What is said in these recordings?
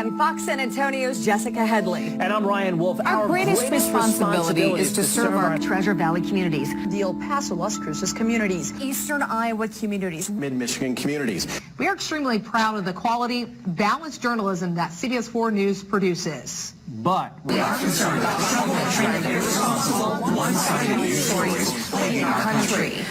I'm Fox San Antonio's Jessica Headley. And I'm Ryan Wolf. Our greatest responsibility is to serve our Treasure Valley communities, the El Paso, Las Cruces communities, Eastern Iowa communities, Mid-Michigan communities. We are extremely proud of the quality, balanced journalism that CBS 4 News produces. But we are concerned about troubling, irresponsible, one-sided news stories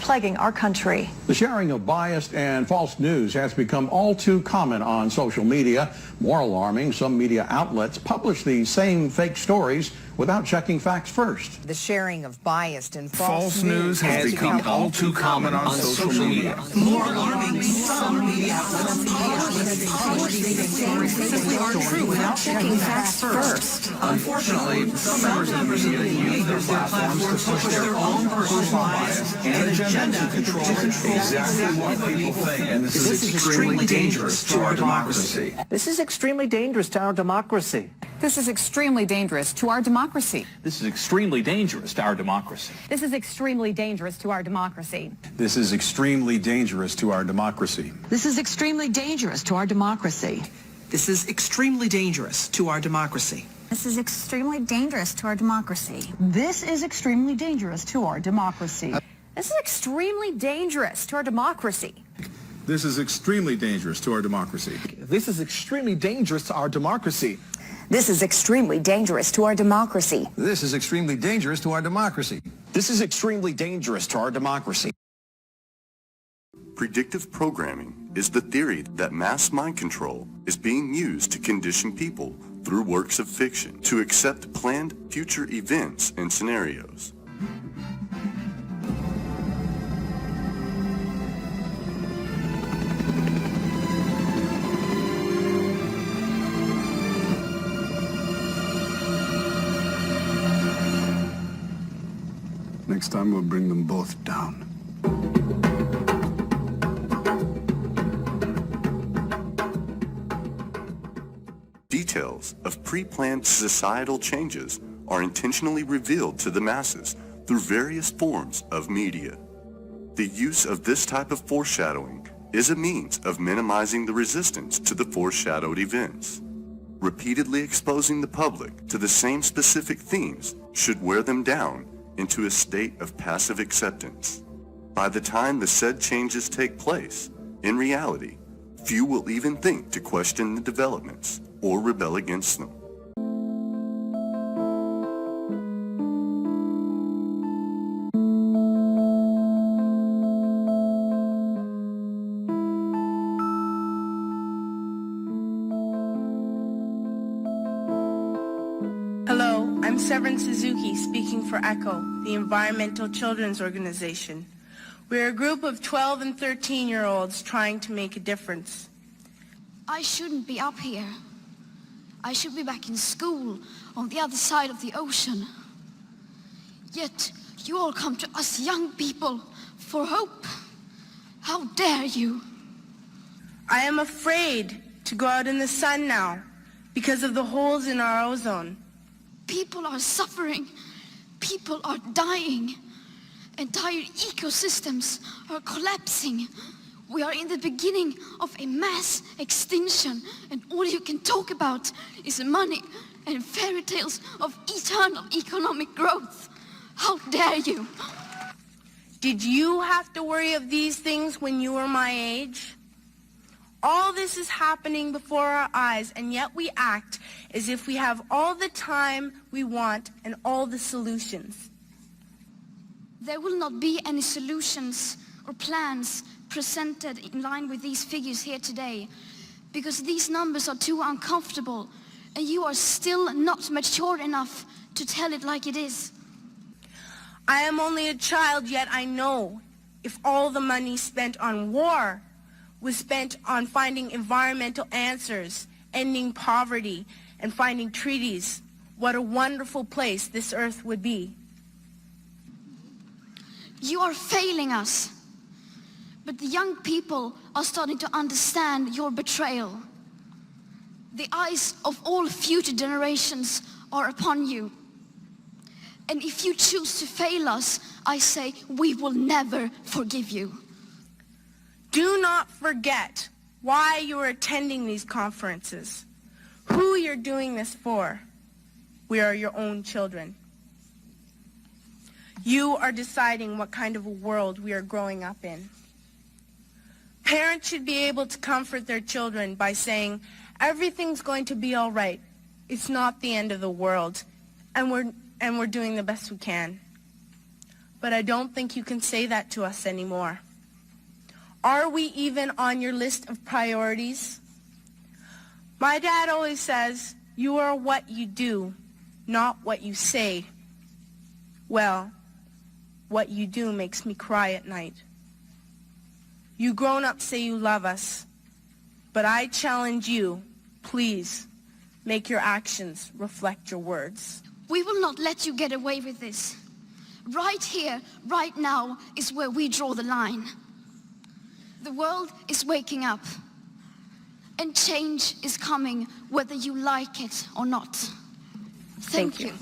plaguing our country. The sharing of biased and false news has become all too common on social media. More alarming, some media outlets publish these same fake stories without checking facts first. The sharing of biased and false news has become all too common on social media. More alarming, some media outlets publish these same fake stories without checking facts first. Unfortunately, some members of the media use their platforms to push their own personal bias and agenda to control exactly what people think. And this is extremely dangerous to our democracy. This is extremely dangerous to our democracy. This is extremely dangerous to our democracy. This is extremely dangerous to our democracy. This is extremely dangerous to our democracy. This is extremely dangerous to our democracy. This is extremely dangerous to our democracy. This is extremely dangerous to our democracy. This is extremely dangerous to our democracy. This is extremely dangerous to our democracy. This is extremely dangerous to our democracy. This is extremely dangerous to our democracy. This is extremely dangerous to our democracy. This is extremely dangerous to our democracy. This is extremely dangerous to our democracy. This is extremely dangerous to our democracy. Predictive programming is the theory that mass mind control is being used to condition people through works of fiction to accept planned future events and scenarios. Next time we'll bring them both down. Details of pre-planned societal changes are intentionally revealed to the masses through various forms of media. The use of this type of foreshadowing is a means of minimizing the resistance to the foreshadowed events. Repeatedly exposing the public to the same specific themes should wear them down into a state of passive acceptance. By the time the said changes take place, in reality, few will even think to question the developments or rebel against them. Hello, I'm Severin Suzuki speaking for ECHO, the Environmental Children's Organization. We're a group of 12 and 13-year-olds trying to make a difference. I shouldn't be up here. I should be back in school on the other side of the ocean. Yet you all come to us young people for hope. How dare you? I am afraid to go out in the sun now because of the holes in our ozone. People are suffering. People are dying. Entire ecosystems are collapsing. We are in the beginning of a mass extinction, and all you can talk about is money and fairy tales of eternal economic growth. How dare you? Did you have to worry of these things when you were my age? All this is happening before our eyes, and yet we act as if we have all the time we want and all the solutions. There will not be any solutions or plans presented in line with these figures here today, because these numbers are too uncomfortable, and you are still not mature enough to tell it like it is. I am only a child, yet I know if all the money spent on war was spent on finding environmental answers, ending poverty, and finding treaties, what a wonderful place this earth would be. You are failing us. But the young people are starting to understand your betrayal. The eyes of all future generations are upon you. And if you choose to fail us, I say we will never forgive you. Do not forget why you are attending these conferences. who you're doing this for. We are your own children. You are deciding what kind of a world we are growing up in. Parents should be able to comfort their children by saying, everything's going to be all right. It's not the end of the world, and we're doing the best we can. But I don't think you can say that to us anymore. Are we even on your list of priorities? My dad always says, you are what you do, not what you say. Well, what you do makes me cry at night. You grown-ups say you love us, but I challenge you, please, make your actions reflect your words. We will not let you get away with this. Right here, right now, is where we draw the line. The world is waking up, and change is coming whether you like it or not. Thank you.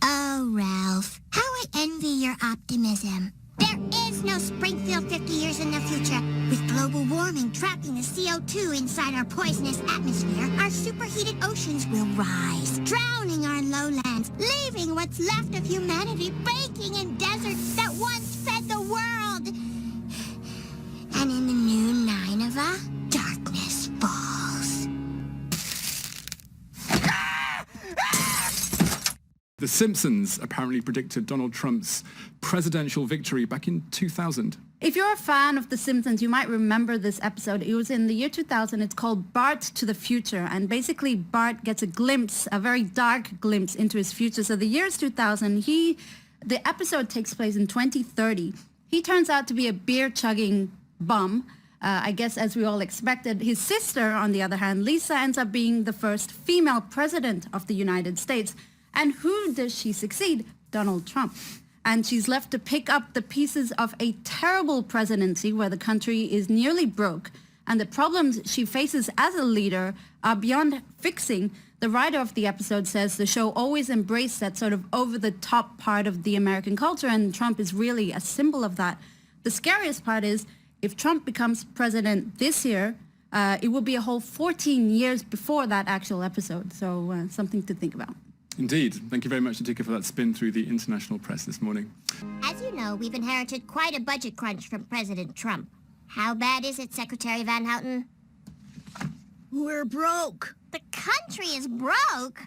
Oh, Ralph, how I envy your optimism. There is no Springfield 50 years in the future. With global warming trapping the CO2 inside our poisonous atmosphere, our superheated oceans will rise, drowning our lowlands, leaving what's left of humanity baking in deserts that once fed the world. And in the new Nineveh, darkness falls. The Simpsons apparently predicted Donald Trump's presidential victory back in 2000. If you're a fan of The Simpsons, you might remember this episode. It was in the year 2000. It's called Bart to the Future. And basically, Bart gets a glimpse, a very dark glimpse into his future. So the year is 2000. The episode takes place in 2030. He turns out to be a beer-chugging bum, I guess as we all expected. His sister, on the other hand, Lisa, ends up being the first female president of the United States. And who does she succeed? Donald Trump. And she's left to pick up the pieces of a terrible presidency where the country is nearly broke. And the problems she faces as a leader are beyond fixing. The writer of the episode says the show always embraced that sort of over-the-top part of the American culture, and Trump is really a symbol of that. The scariest part is, if Trump becomes president this year, it will be a whole 14 years before that actual episode. So something to think about. Indeed. Thank you very much, Natika, for that spin through the international press this morning. As you know, we've inherited quite a budget crunch from President Trump. How bad is it, Secretary Van Houten? We're broke. The country is broke.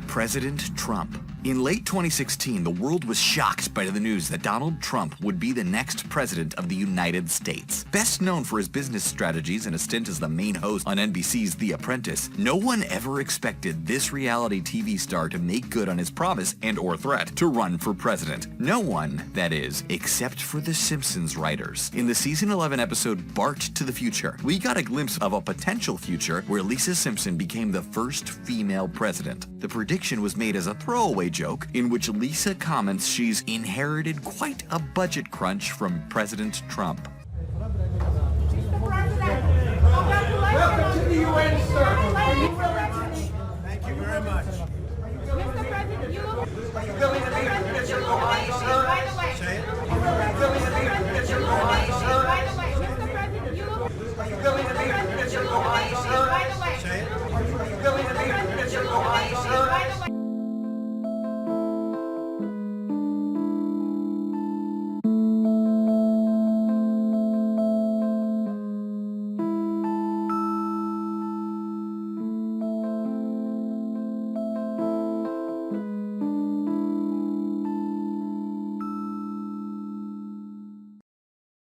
President Trump. In late 2016, the world was shocked by the news that Donald Trump would be the next president of the United States. Best known for his business strategies and a stint as the main host on NBC's The Apprentice, no one ever expected this reality TV star to make good on his promise and/or threat to run for president. No one, that is, except for the Simpsons writers. In the season 11 episode Bart to the Future, we got a glimpse of a potential future where Lisa Simpson became the first female president. The prediction was made as a throwaway joke in which Lisa comments she's inherited quite a budget crunch from President Trump.